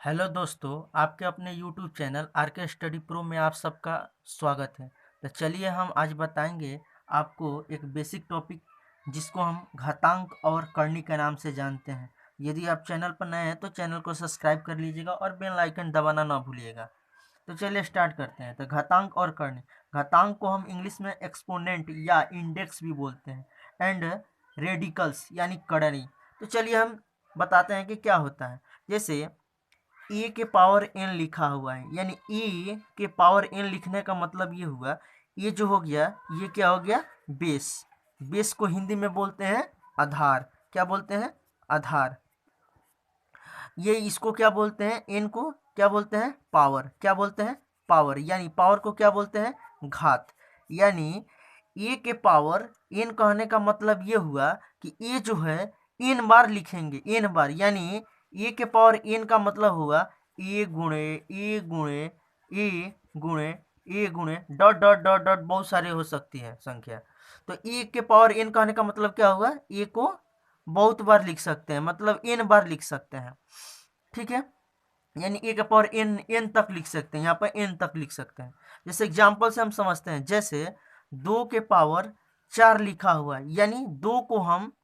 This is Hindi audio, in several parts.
हेलो दोस्तों, आपके अपने यूट्यूब चैनल आर के स्टडी प्रो में आप सबका स्वागत है। तो चलिए हम आज बताएंगे आपको एक बेसिक टॉपिक जिसको हम घातांक और करनी के नाम से जानते हैं। यदि आप चैनल पर नए हैं तो चैनल को सब्सक्राइब कर लीजिएगा और बेल आइकन दबाना ना भूलिएगा। तो चलिए स्टार्ट करते हैं। तो घातांक और करनी, घातांक को हम इंग्लिश में एक्सपोनेंट या इंडेक्स भी बोलते हैं एंड रेडिकल्स यानी करनी। तो चलिए हम बताते हैं कि क्या होता है। जैसे ए के पावर एन लिखा हुआ है, यानी ए के पावर एन लिखने का मतलब ये हुआ, ये जो हो गया ये क्या हो गया, बेस। बेस को हिंदी में बोलते हैं आधार। क्या बोलते हैं? आधार। ये इसको क्या बोलते हैं? एन को क्या बोलते हैं? पावर। क्या बोलते हैं? पावर। यानी पावर को क्या बोलते हैं? घात। यानी ए के पावर एन कहने का मतलब ये हुआ कि ए जो है एन बार लिखेंगे, एन बार। यानी ए के पावर एन का मतलब हुआ ए गुणे ए गुणे ए गुणे ए गुणे डॉट डॉट डॉट डॉट, बहुत सारे हो सकती है संख्या। तो ए के पावर एन कहने का मतलब क्या हुआ? ए को बहुत बार लिख सकते हैं, मतलब एन बार लिख सकते हैं। ठीक है, यानी ए का पावर एन, एन तक लिख सकते हैं, यहाँ पर एन तक लिख सकते हैं। जैसे एग्जाम्पल से हम समझते हैं, जैसे 2 के पावर 4 लिखा हुआ है, यानी 2 को हम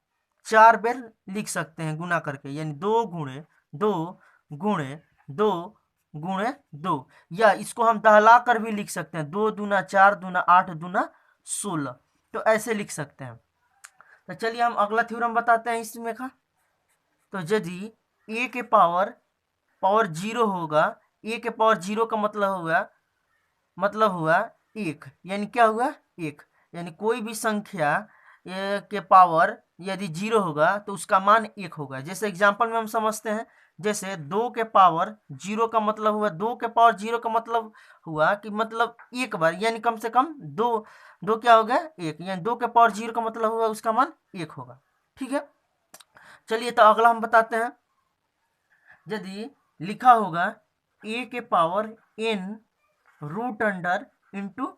4 बार लिख सकते हैं गुना करके, यानी 2 गुणे 2 गुणे 2 गुणे 2। या इसको हम दहला कर भी लिख सकते हैं, 2 दूना 4 दूना 8 दूना 16। तो ऐसे लिख सकते हैं। तो चलिए हम अगला थ्योरम बताते हैं इसमें का। तो यदि ए के पावर पावर जीरो होगा, ए के पावर जीरो का मतलब हुआ एक, यानी क्या हुआ? एक। यानी कोई भी संख्या के पावर यदि जीरो होगा तो उसका मान एक होगा। जैसे एग्जांपल में हम समझते हैं, जैसे 2 के पावर जीरो का मतलब हुआ, 2 के पावर जीरो का मतलब हुआ कि मतलब एक बार, यानी कम से कम दो। दो क्या होगा? एक। यानी 2 के पावर जीरो का मतलब हुआ उसका मान एक होगा। ठीक है, चलिए तो अगला हम बताते हैं। यदि लिखा होगा ए के power n root under into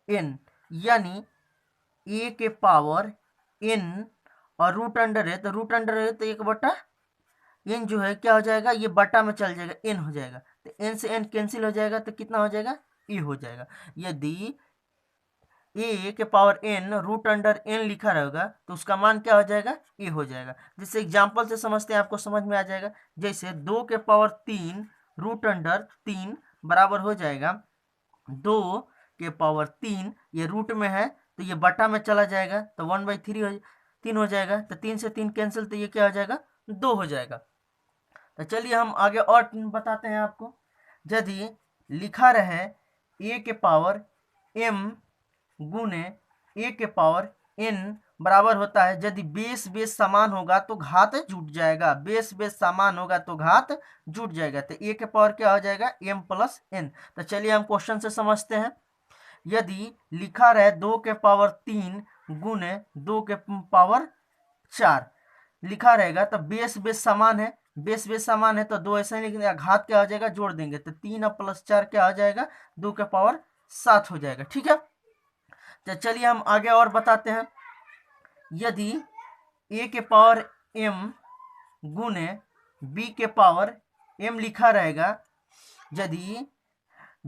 n, यानी ए के पावर एन और रूट अंडर है, तो रूट अंडर है तो एक बटा एन जो है क्या हो जाएगा, ये बटा में चल जाएगा, एन हो जाएगा। तो एन से एन कैंसिल हो जाएगा तो कितना हो जाएगा? ए हो जाएगा। यदि ए के power n root under n लिखा रहेगा तो उसका मान क्या हो जाएगा? ए हो जाएगा। जैसे एग्जाम्पल से समझते हैं, आपको समझ में आ जाएगा। जैसे 2 के पावर 3 रूट अंडर 3 बराबर हो जाएगा 2 के पावर 3, ये रूट में है तो ये बटा में चला जाएगा, तो 1/3 3 हो जाएगा। तो 3 से 3 कैंसिल, तो ये क्या हो जाएगा? 2 हो जाएगा। तो चलिए हम आगे और बताते हैं आपको। यदि लिखा रहे ए के पावर एम गुने ए के पावर एन बराबर होता है, यदि बेस बेस समान होगा तो घात जुट जाएगा, बेस बेस समान होगा तो घात जुट जाएगा। तो ए के पावर क्या हो जाएगा? M plus n. तो चलिए हम क्वेश्चन से समझते हैं। यदि लिखा रहे 2 के पावर 3 गुने 2 के पावर 4 लिखा रहेगा, तो बेस बेस समान है, बेस बेस समान है तो दो ऐसा ही लिख देंगे, घात क्या हो जाएगा? जोड़ देंगे, तो 3 और प्लस 4 क्या हो जाएगा? 2 के पावर 7 हो जाएगा। ठीक है, तो चलिए हम आगे और बताते हैं। यदि ए के पावर एम गुने बी के पावर एम लिखा रहेगा, यदि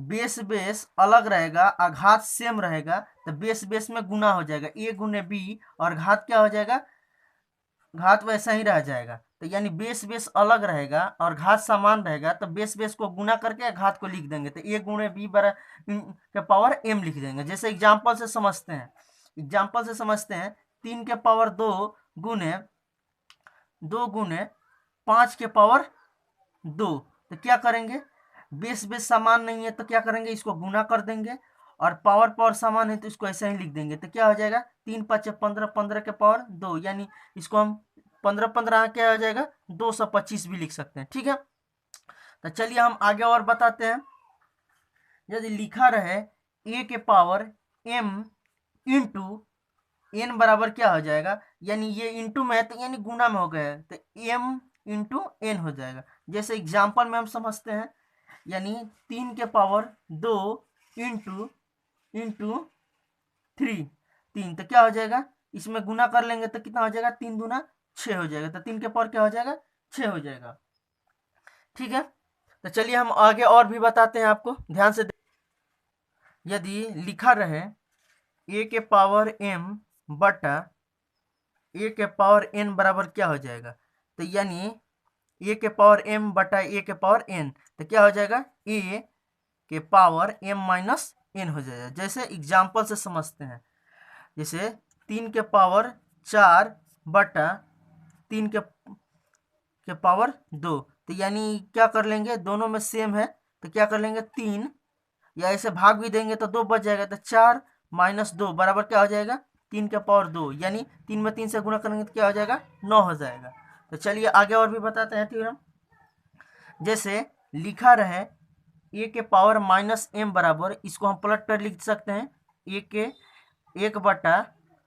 बेस बेस अलग रहेगा और घात सेम रहेगा तो बेस बेस में गुना हो जाएगा, ए गुने बी, और घात क्या हो जाएगा? घात वैसा ही रह जाएगा। तो यानी बेस बेस अलग रहेगा और घात समान रहेगा, तो बेस बेस को गुना करके घात को लिख देंगे, तो ए गुणे बी बरा के पावर एम लिख देंगे। जैसे एग्जाम्पल से समझते हैं, एग्जाम्पल से समझते हैं। 3 के पावर 2 गुने 5 के पावर 2, तो क्या करेंगे? बेस बेस समान नहीं है तो क्या करेंगे? इसको गुना कर देंगे, और पावर पावर समान है तो इसको ऐसे ही लिख देंगे, तो क्या हो जाएगा? 3 5 15, 15 के पावर 2, यानी इसको हम 15 15 क्या हो जाएगा? 225 भी लिख सकते हैं। ठीक है, तो चलिए हम आगे और बताते हैं। यदि लिखा रहे ए के पावर एम इंटू एन बराबर क्या हो जाएगा? यानी ये इंटू में है तो यानी गुना में हो गया है, तो एम इंटू एन हो जाएगा। जैसे एग्जाम्पल में हम समझते हैं, यानी 3 के पावर 2 इंटू इंटू 3, 3 तो क्या हो जाएगा? इसमें गुना कर लेंगे तो कितना हो जाएगा? 3 दूना 6 हो जाएगा, तो 3 के पावर क्या हो जाएगा? 6 हो जाएगा। ठीक है, तो चलिए हम आगे और भी बताते हैं आपको, ध्यान से। यदि लिखा रहे ए के पावर m बटा ए के पावर n बराबर क्या हो जाएगा, तो यानी ए के पावर m बटा ए के पावर n, तो क्या हो जाएगा, ए के पावर m माइनस n हो जाएगा। जैसे एग्जाम्पल से समझते हैं, जैसे 3 के पावर 4 बटा 3 के पावर 2, तो यानी क्या कर लेंगे, दोनों में सेम है तो क्या कर लेंगे 3, या ऐसे भाग भी देंगे तो 2 बच जाएगा, तो 4 माइनस 2 बराबर क्या हो जाएगा 3 के पावर 2, यानी 3 में 3 से गुणा करेंगे तो क्या हो जाएगा 9 हो जाएगा। तो चलिए आगे और भी बताते हैं थ्योरम। जैसे लिखा रहे ए के पावर माइनस m बराबर, इसको हम पलट कर लिख सकते हैं ए के 1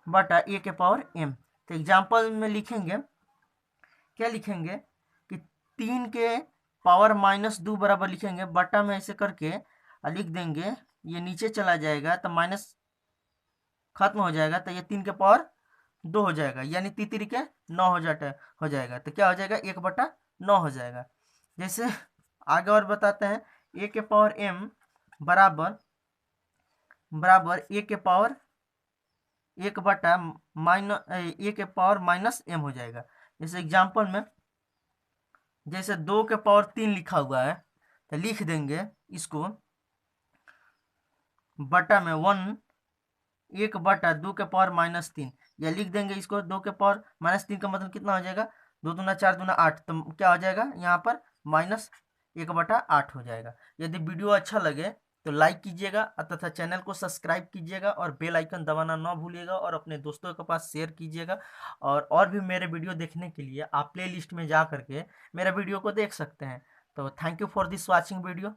बटा ए के पावर m। तो एग्जाम्पल में लिखेंगे, क्या लिखेंगे कि 3 के पावर माइनस 2 बराबर लिखेंगे, बटा में ऐसे करके लिख देंगे, ये नीचे चला जाएगा तो माइनस खत्म हो जाएगा, तो ये 3 के पावर 2 हो जाएगा, यानी तीन के 9 हो जाएगा, तो क्या हो जाएगा 1/9 हो जाएगा। जैसे आगे और बताते हैं, ए के पावर m बराबर ए के पावर 1 बटा ए के पावर माइनस m हो जाएगा। जैसे एग्जाम्पल में, जैसे 2 के पावर 3 लिखा हुआ है, तो लिख देंगे इसको बटा में 1 बटा 2 के पावर माइनस 3, या लिख देंगे इसको 2 के पावर माइनस 3 का मतलब कितना हो जाएगा, 2 दूना 4 दूना 8, तो क्या हो जाएगा यहाँ पर माइनस 1/8 हो जाएगा। यदि वीडियो अच्छा लगे तो लाइक कीजिएगा तथा चैनल को सब्सक्राइब कीजिएगा और बेल आइकन दबाना ना भूलिएगा, और अपने दोस्तों के पास शेयर कीजिएगा। और भी मेरे वीडियो देखने के लिए आप प्ले लिस्ट में जा करके मेरे वीडियो को देख सकते हैं। तो thank you for this watching video.